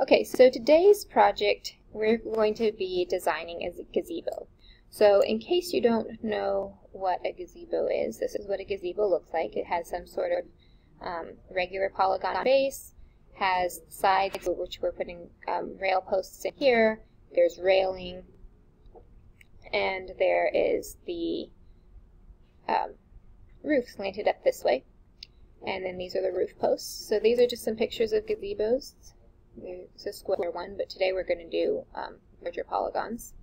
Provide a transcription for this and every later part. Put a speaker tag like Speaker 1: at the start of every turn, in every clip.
Speaker 1: Okay, so today's project we're going to be designing a gazebo. So in case you don't know what a gazebo is, this is what a gazebo looks like. It has some sort of regular polygon base, has sides which we're putting rail posts in here, there's railing, and there is the roof slanted up this way. And then these are the roof posts. So these are just some pictures of gazebos. There's a square one, but today we're going to do larger polygons.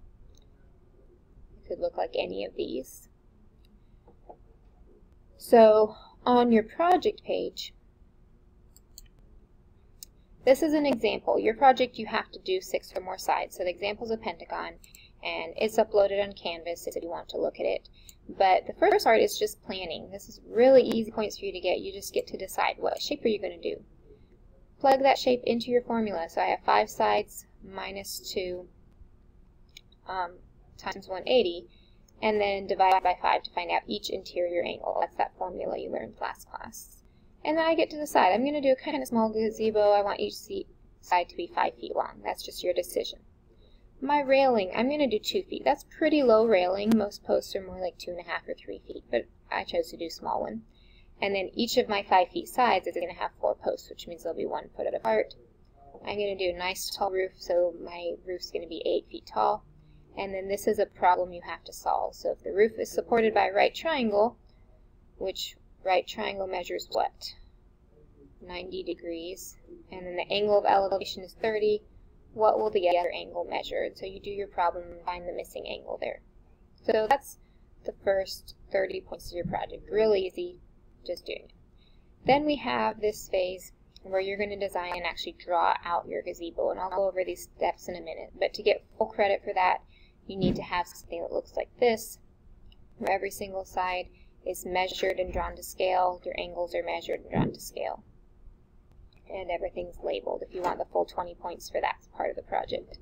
Speaker 1: It could look like any of these. So on your project page, this is an example. Your project, you have to do 6 or more sides. So the example is a pentagon, and it's uploaded on Canvas if you want to look at it. But the first part is just planning. This is really easy points for you to get. You just get to decide what shape are you going to do. Plug that shape into your formula. So I have 5 sides minus 2 times 180, and then divide by 5 to find out each interior angle. That's that formula you learned last class. And then I get to decide. I'm going to do a kind of small gazebo. I want each side to be 5 feet long. That's just your decision. My railing, I'm going to do 2 feet. That's pretty low railing. Most posts are more like 2.5 or 3 feet, but I chose to do a small one. And then each of my 5 feet sides is going to have 4 posts, which means they'll be 1 foot apart. I'm going to do a nice tall roof, so my roof's going to be 8 feet tall. And then this is a problem you have to solve. So if the roof is supported by a right triangle, which right triangle measures what? 90 degrees. And then the angle of elevation is 30. What will the other angle measure? So you do your problem and find the missing angle there. So that's the first 30 points of your project. Real easy, just doing it. Then we have this phase where you're going to design and actually draw out your gazebo, and I'll go over these steps in a minute. But to get full credit for that, you need to have something that looks like this, where every single side is measured and drawn to scale, your angles are measured and drawn to scale, and everything's labeled if you want the full 20 points for that part of the project.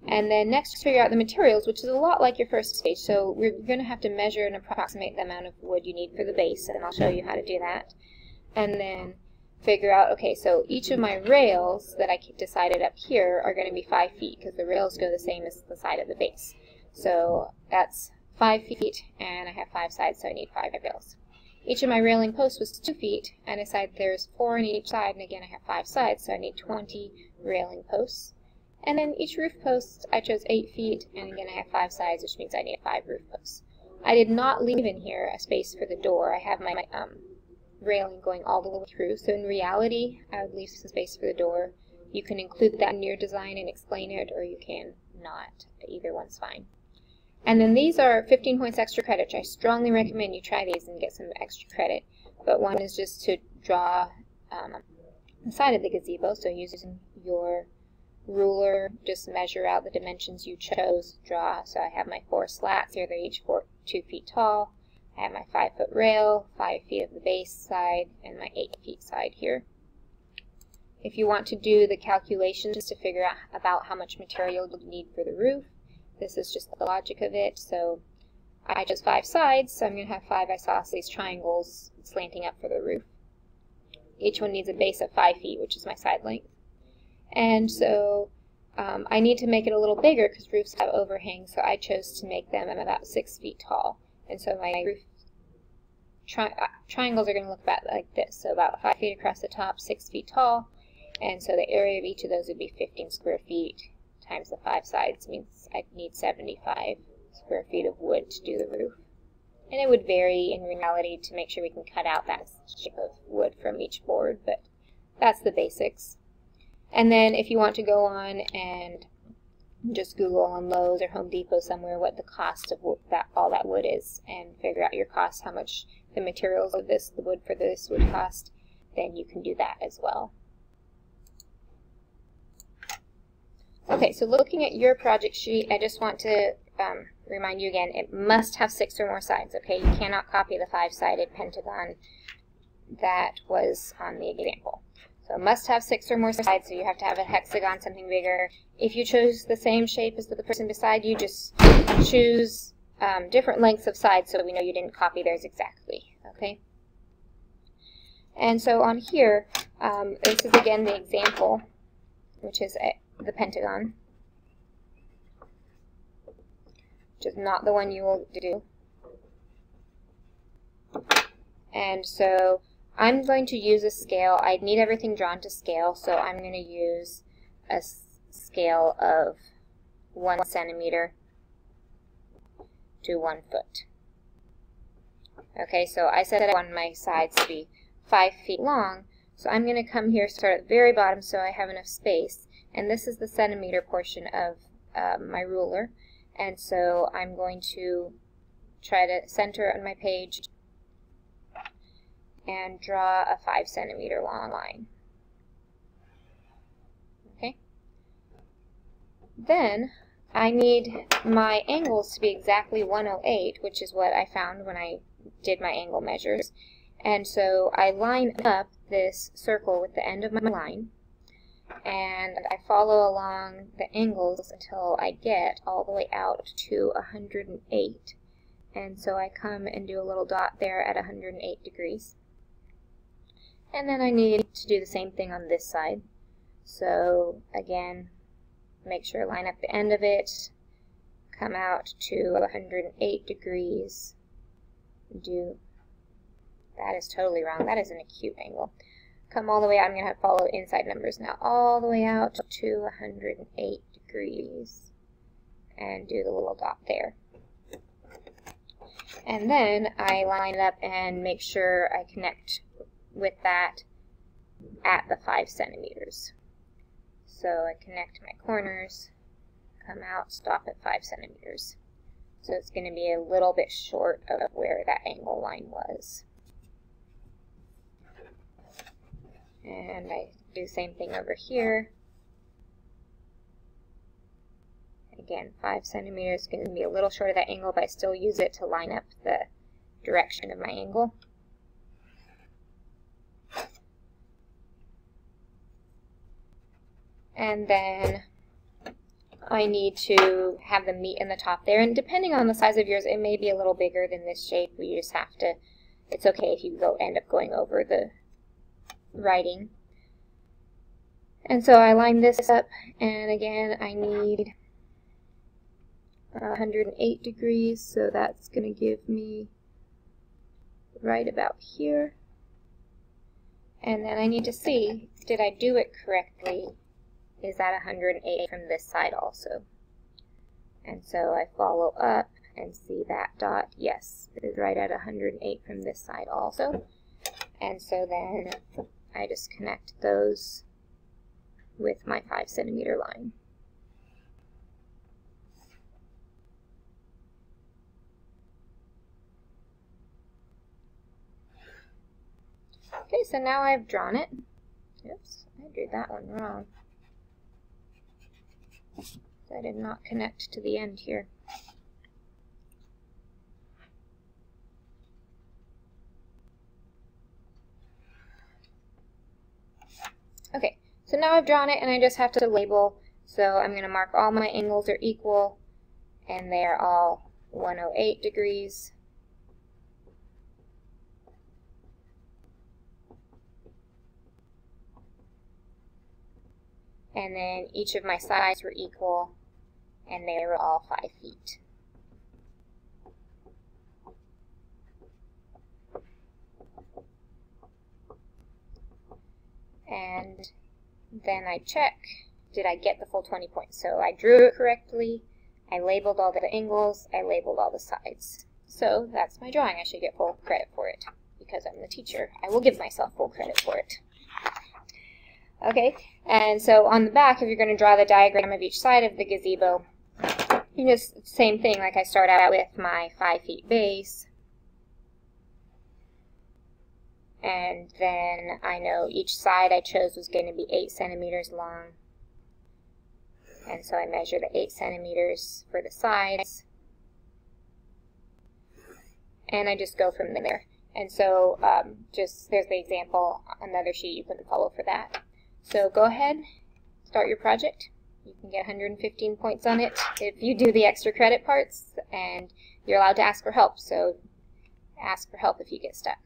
Speaker 1: And then next, figure out the materials, which is a lot like your first stage. So we're going to have to measure and approximate the amount of wood you need for the base, and I'll show you how to do that. And then figure out, okay, so each of my rails that I decided up here are going to be 5 feet, because the rails go the same as the side of the base. So that's 5 feet, and I have 5 sides, so I need 5 rails. Each of my railing posts was 2 feet, and I decided there's 4 on each side, and again I have 5 sides, so I need 20 railing posts. And then each roof post, I chose 8 feet, and again I have 5 sides, which means I need 5 roof posts. I did not leave in here a space for the door. I have my railing going all the way through, so in reality I would leave some space for the door. You can include that in your design and explain it, or you can not. Either one's fine. And then these are 15 points extra credit. I strongly recommend you try these and get some extra credit. But one is just to draw the side of the gazebo, so using your ruler, just measure out the dimensions you chose, draw. So I have my 4 slats here, they're each 2 feet tall. I have my 5-foot rail, 5 feet of the base side, and my 8 feet side here. If you want to do the calculations to figure out about how much material you need for the roof, this is just the logic of it. So I chose 5 sides, so I'm going to have 5 isosceles triangles slanting up for the roof. Each one needs a base of 5 feet, which is my side length. And so I need to make it a little bigger because roofs have overhangs, so I chose to make them about 6 feet tall. And so my roof triangles are going to look about like this, so about 5 feet across the top, 6 feet tall. And so the area of each of those would be 15 square feet times the 5 sides, means I'd need 75 square feet of wood to do the roof. And it would vary in reality to make sure we can cut out that shape of wood from each board, but that's the basics. And then if you want to go on and just Google on Lowe's or Home Depot somewhere what the cost of all that wood is, and figure out your cost, how much the materials of the wood for this would cost, then you can do that as well. Okay, so looking at your project sheet, I just want to remind you again, it must have 6 or more sides, okay? You cannot copy the 5-sided pentagon that was on the example. So it must have 6 or more sides, so you have to have a hexagon, something bigger. If you chose the same shape as the person beside you, just choose different lengths of sides so we know you didn't copy theirs exactly, okay? And so on here, This is again the example, which is the pentagon, which is not the one you will do. And so I'm going to use a scale. I need everything drawn to scale, so I'm going to use a scale of 1 centimeter to 1 foot. Okay, so I said I want my sides to be 5 feet long, so I'm going to come here, start at the very bottom so I have enough space, and this is the centimeter portion of my ruler, and so I'm going to try to center on my page and draw a 5 centimeter long line. Okay. Then I need my angles to be exactly 108, which is what I found when I did my angle measures. And so I line up this circle with the end of my line, and I follow along the angles until I get all the way out to 108. And so I come and do a little dot there at 108 degrees. And then I need to do the same thing on this side. So again, make sure I line up the end of it, come out to 108 degrees, that is totally wrong, that is an acute angle. Come all the way out, I'm going to have to follow inside numbers now, all the way out to 108 degrees, and do the little dot there. And then I line it up and make sure I connect with that at the 5 centimeters. So I connect my corners, come out, stop at 5 centimeters. So it's going to be a little bit short of where that angle line was. And I do the same thing over here. Again, 5 centimeters is going to be a little short of that angle, but I still use it to line up the direction of my angle. And then I need to have them meet in the top there, and depending on the size of yours, it may be a little bigger than this shape. We just have to, it's okay if you end up going over the writing. And so I line this up, and again I need 108 degrees, so that's going to give me right about here. And then I need to see, did I do it correctly? Is that 108 from this side also? And so I follow up and see that dot. Yes, it is right at 108 from this side also. And so then I just connect those with my 5 centimeter line. Okay, so now I've drawn it. Oops, I drew that one wrong. I did not connect to the end here. Okay, so now I've drawn it and I just have to label. So I'm going to mark all my angles are equal, and they are all 108 degrees. And then each of my sides were equal, and they were all 5 feet. And then I check, did I get the full 20 points? So I drew it correctly, I labeled all the angles, I labeled all the sides. So that's my drawing. I should get full credit for it. Because I'm the teacher, I will give myself full credit for it. Okay, and so on the back, if you're going to draw the diagram of each side of the gazebo, you just, same thing, like I start out with my 5 feet base, and then I know each side I chose was going to be 8 centimeters long, and so I measure the 8 centimeters for the sides, and I just go from there. And so there's the example, another sheet you can follow for that. So go ahead, start your project. You can get 115 points on it if you do the extra credit parts, and you're allowed to ask for help, so ask for help if you get stuck.